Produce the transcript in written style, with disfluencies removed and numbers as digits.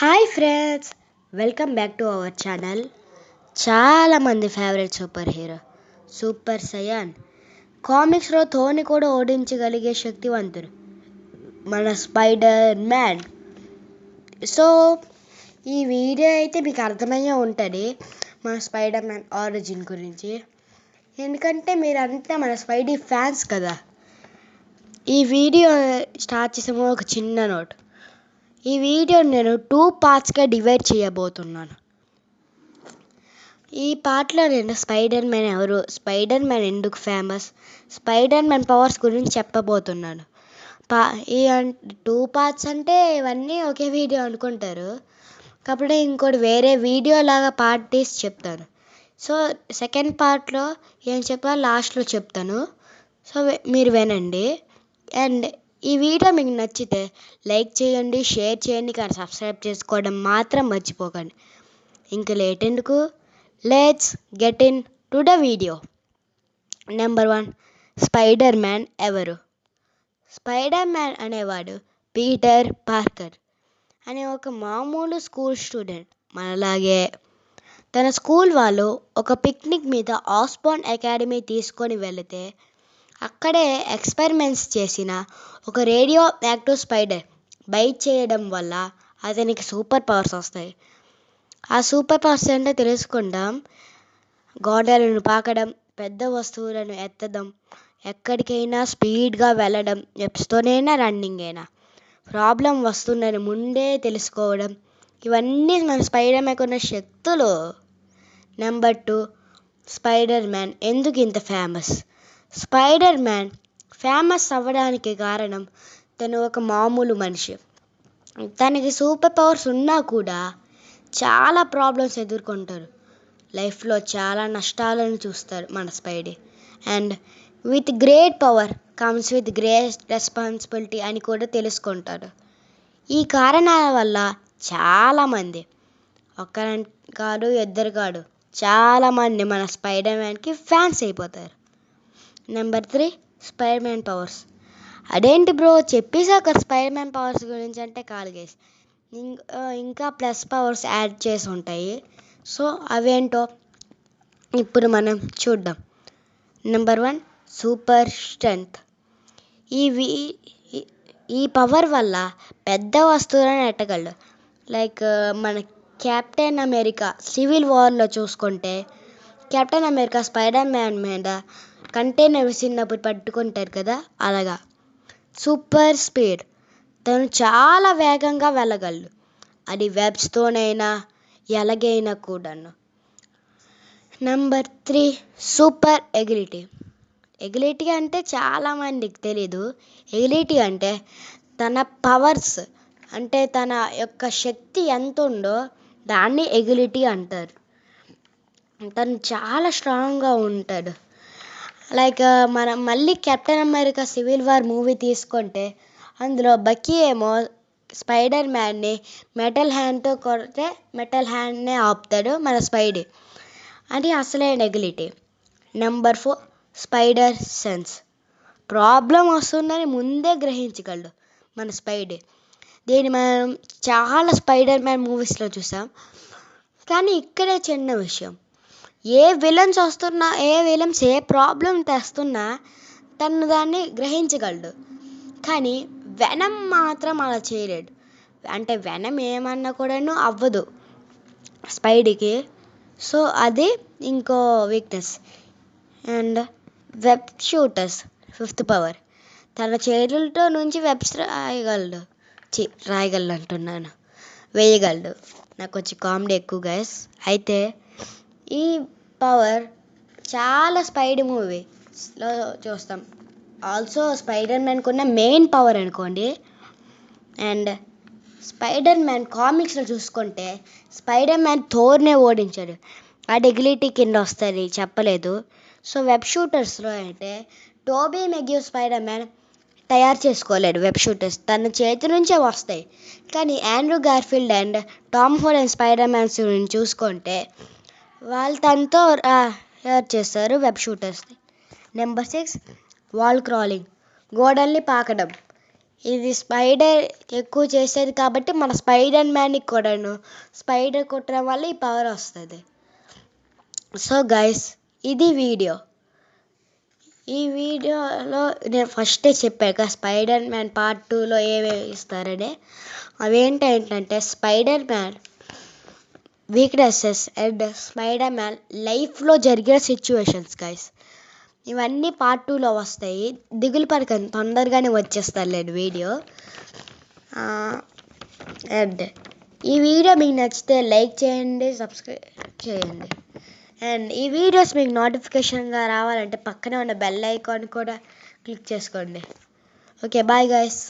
Hi friends, welcome back to our channel. చాలామంది favourite super hero super Saiyan. కామిక్స్లో థోర్ని కూడా ఓడించగలిగే శక్తివంతుడు మన స్పైడర్ మ్యాన్. సో ఈ వీడియో అయితే మీకు అర్థమయ్యే ఉంటుంది మన స్పైడర్ మ్యాన్ ఆరిజిన్ గురించి, ఎందుకంటే మీరంతా మన స్పైడీ ఫ్యాన్స్ కదా. ఈ వీడియో స్టార్ట్ చేసే ముందు ఒక చిన్న నోట్. ఈ వీడియో నేను 2 పార్ట్స్గా డివైడ్ చేయబోతున్నాను. ఈ పార్ట్లో నేను స్పైడర్ మ్యాన్ ఎవరు, స్పైడర్ మ్యాన్ ఎందుకు ఫేమస్, స్పైడర్ మ్యాన్ పవర్స్ గురించి చెప్పబోతున్నాను. ఈ 2 పార్ట్స్ అంటే ఇవన్నీ ఒకే వీడియో అనుకుంటారు, కాబట్టి ఇంకోటి వేరే వీడియో లాగా పార్ట్ తీసి చెప్తాను. సో సెకండ్ పార్ట్లో ఏం చెప్పాలో లాస్ట్లో చెప్తాను. సో మీరు వినండి. అండ్ ఈ వీడియో మీకు నచ్చితే లైక్ చేయండి, షేర్ చేయండి, కానీ సబ్స్క్రైబ్ చేసుకోవడం మాత్రం మర్చిపోకండి. ఇంకా లేట్ ఎందుకు, let's get in to the video. Number 1, spider man ఎవరు? స్పైడర్ మ్యాన్ అనేవాడు పీటర్ పార్కర్ అనే ఒక మామూలు స్కూల్ స్టూడెంట్ మనలాగే. తన స్కూల్ వాళ్ళు ఒక పిక్నిక్ మీద ఆస్బార్న్ అకాడమీ తీసుకొని వెళితే అక్కడే ఎక్స్పెరిమెంట్స్ చేసిన ఒక రేడియో యాక్టివ్ స్పైడర్ బైట్ చేయడం వల్ల అతనికి సూపర్ పవర్స్ వస్తాయి. ఆ సూపర్ పవర్స్ ఏంటో తెలుసుకుందాం. గోడలను పాకడం, పెద్ద వస్తువులను ఎత్తడం, ఎక్కడికైనా స్పీడ్గా వెళ్ళడం, వెబ్స్తోనైనా రన్నింగ్ అయినా, ప్రాబ్లం వస్తుందని ముందే తెలుసుకోవడం, ఇవన్నీ మన స్పైడర్ మ్యాన్కి ఉన్న శక్తులు. నెంబర్ 2, స్పైడర్ మ్యాన్ ఎందుకు ఇంత ఫేమస్? స్పైడర్ మ్యాన్ ఫేమస్ అవ్వడానికి కారణం తను ఒక మామూలు మనిషి. తనకి సూపర్ పవర్స్ ఉన్నా కూడా చాలా ప్రాబ్లమ్స్ ఎదుర్కొంటారు. లైఫ్లో చాలా నష్టాలను చూస్తారు మన Spidey. And with great power comes with great responsibility అని కూడా తెలుసుకుంటాడు. ఈ కారణాల వల్ల చాలామంది, ఒక్కరు కాదు ఇద్దరు కాదు, చాలామంది మన స్పైడర్ మ్యాన్కి ఫ్యాన్స్ అయిపోతారు. Number 3, spider man powers. అదేంటి బ్రో చెప్పేసాక స్పైడర్ మ్యాన్ పవర్స్ గురించి అంటే కాదు గైస్, ఇంకా ప్లస్ పవర్స్ యాడ్ చేసి ఉంటాయి. సో అవేంటో ఇప్పుడు మనం చూద్దాం. Number 1, super strength. ఈ పవర్ వల్ల పెద్ద వస్తువులను ఎట్టగలడు. లైక్ మన కెప్టెన్ అమెరికా సివిల్ వార్లో చూసుకుంటే కెప్టెన్ అమెరికా స్పైడర్ మ్యాన్ మీద కంటైనర్ విసిరినప్పుడు పట్టుకుంటారు కదా, అలాగా. సూపర్ స్పీడ్, తను చాలా వేగంగా వెళ్ళగలడు, అది వెబ్స్తోనైనా ఎలాగైనా కూడాను. Number 3, super ఎగిలిటీ. ఎగిలిటీ అంటే చాలామందికి తెలీదు. ఎగిలిటీ అంటే తన పవర్స్, అంటే తన యొక్క శక్తి ఎంత ఉందో దాన్ని ఎగిలిటీ అంటారు. తను చాలా స్ట్రాంగ్గా ఉంటాడు. లైక్ మనం మళ్ళీ captain America civil war movie తీసుకుంటే అందులో బకీ ఏమో స్పైడర్ మ్యాన్ని మెటల్ హ్యాండ్తో కొడితే మెటల్ హ్యాండ్నే ఆపుతాడు మన స్పైడీ. అది అసలైన agility. Number 4, spider sense. Problem వస్తుందని ముందే గ్రహించగలడు మన స్పైడీ. దీన్ని మనం చాలా స్పైడర్ మ్యాన్ మూవీస్లో చూసాం. కానీ ఇక్కడే చిన్న విషయం, ఏ విలన్స్ ఏ ప్రాబ్లం తెస్తున్నా తను దాన్ని గ్రహించగలడు, కానీ వెనం మాత్రం అలా చేయలేడు. అంటే వెనం ఏమన్నా కూడాను అవ్వదు స్పైడీకి. సో అది ఇంకో weakness. And web shooters, 5th power. తన చేతులతో నుంచి వెబ్స్ రాయగలడు అంటున్నాను, వేయగలడు. నాకు కొంచెం కామెడీ ఎక్కువ గైస్. అయితే ఈ పవర్ చాలా స్పైడీ మూవీస్లో చూస్తాం. ఆల్సో స్పైడర్ మ్యాన్కి ఉన్న మెయిన్ పవర్ అనుకోండి. అండ్ స్పైడర్ మ్యాన్ కామిక్స్లో చూసుకుంటే స్పైడర్ మ్యాన్ థోర్నే ఓడించాడు, ఆ ఎగిలిటీ కింద వస్తుంది చెప్పలేదు. సో వెబ్ షూటర్స్లో అయితే టోబీ మెగ్యూ స్పైడర్ మ్యాన్ తయారు చేసుకోలేడు వెబ్ షూటర్స్, తన చేతి నుంచే వస్తాయి. కానీ Andrew Garfield and Tom Holland spider mans గురించి చూసుకుంటే వాళ్ళు తనతో తయారు చేస్తారు వెబ్ షూటర్స్ని. నెంబర్ 6, వాల్ క్రాలింగ్, గోడల్ని పాకడం. ఇది స్పైడర్ ఎక్కువ చేసేది కాబట్టి మన స్పైడర్ మ్యాన్కి కూడాను స్పైడర్ కొట్టడం వల్ల ఈ పవర్ వస్తుంది. సో గైస్, ఇది వీడియో. ఈ వీడియోలో నేను ఫస్టే చెప్పాక స్పైడర్ మ్యాన్ పార్ట్ 2లో ఏమేమి ఇస్తారని. అవేంటంటే spider man weaknesses and spider man లైఫ్లో జరిగిన సిచ్యువేషన్స్ గైస్. ఇవన్నీ పార్ట్ 2లో వస్తాయి. దిగులు పడకండి, తొందరగానే వచ్చేస్తాను నేను వీడియో. అండ్ ఈ వీడియో మీకు నచ్చితే లైక్ చేయండి, సబ్స్క్రైబ్ చేయండి. అండ్ ఈ వీడియోస్ మీకు నోటిఫికేషన్గా రావాలంటే పక్కనే ఉన్న బెల్ ఐకాన్ కూడా క్లిక్ చేసుకోండి. Okay, bye guys.